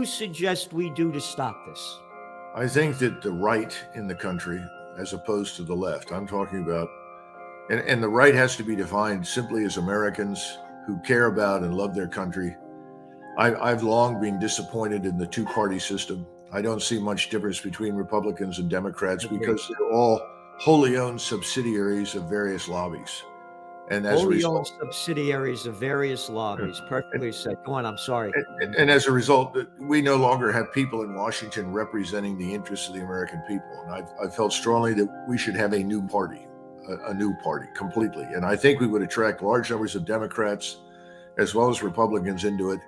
suggest we do to stop this? I think that the right in the country, as opposed to the left, I'm talking about, and the right has to be defined simply as Americans who care about and love their country. I've long been disappointed in the two-party system. I don't see much difference between Republicans and Democrats because they're all wholly owned subsidiaries of various lobbies. And as a result, subsidiaries of various lobbies. Perfectly said. Go on, I'm sorry. And as a result, we no longer have people in Washington representing the interests of the American people. And I felt strongly that we should have a new party completely. And I think we would attract large numbers of Democrats as well as Republicans into it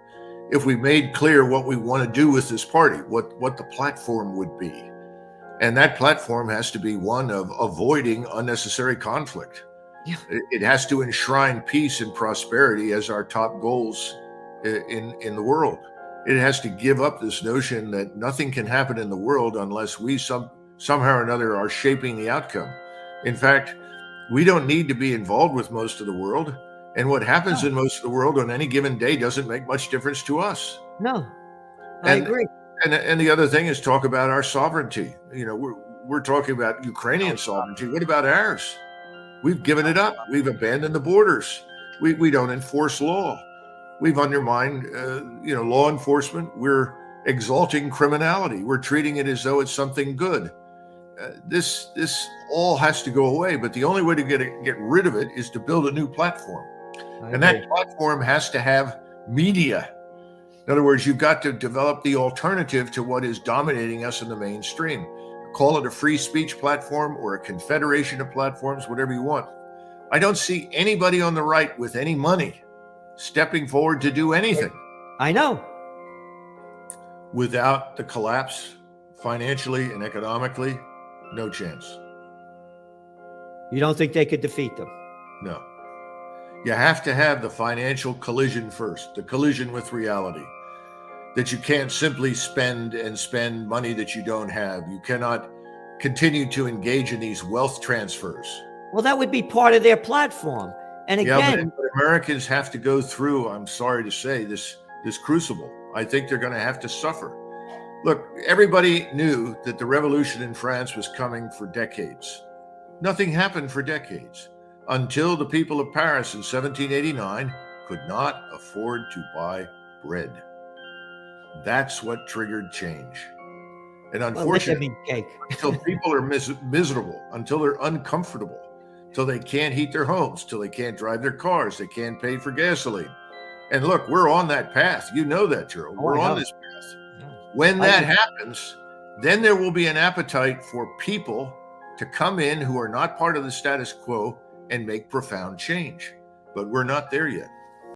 if we made clear what we want to do with this party, what the platform would be. And that platform has to be one of avoiding unnecessary conflict. Yeah. It has to enshrine peace and prosperity as our top goals in the world. It has to give up this notion that nothing can happen in the world unless we somehow or another are shaping the outcome. In fact, we don't need to be involved with most of the world. And what happens in most of the world on any given day doesn't make much difference to us. No, I agree. And the other thing is talk about our sovereignty. You know, we're talking about Ukrainian sovereignty. What about ours? We've given it up. We've abandoned the borders. We don't enforce law. We've undermined, law enforcement. We're exalting criminality. We're treating it as though it's something good. This all has to go away. But the only way to get rid of it is to build a new platform. And that platform has to have media. In other words, you've got to develop the alternative to what is dominating us in the mainstream. Call it a free speech platform or a confederation of platforms, whatever you want. I don't see anybody on the right with any money stepping forward to do anything. I know. Without the collapse, financially and economically, no chance. You don't think they could defeat them? No. You have to have the financial collision first, the collision with reality. That you can't simply spend money that you don't have. You cannot continue to engage in these wealth transfers. Well, that would be part of their platform. And again, but Americans have to go through, I'm sorry to say, this crucible. I think they're going to have to suffer. Look, everybody knew that the revolution in France was coming for decades. Nothing happened for decades until the people of Paris in 1789 could not afford to buy bread. That's what triggered change. And unfortunately, until people are miserable, until they're uncomfortable, till they can't heat their homes, till they can't drive their cars, they can't pay for gasoline. And look, we're on that path. You know that, Gerald. We're on this path. Yeah. When that happens, then there will be an appetite for people to come in who are not part of the status quo and make profound change. But we're not there yet.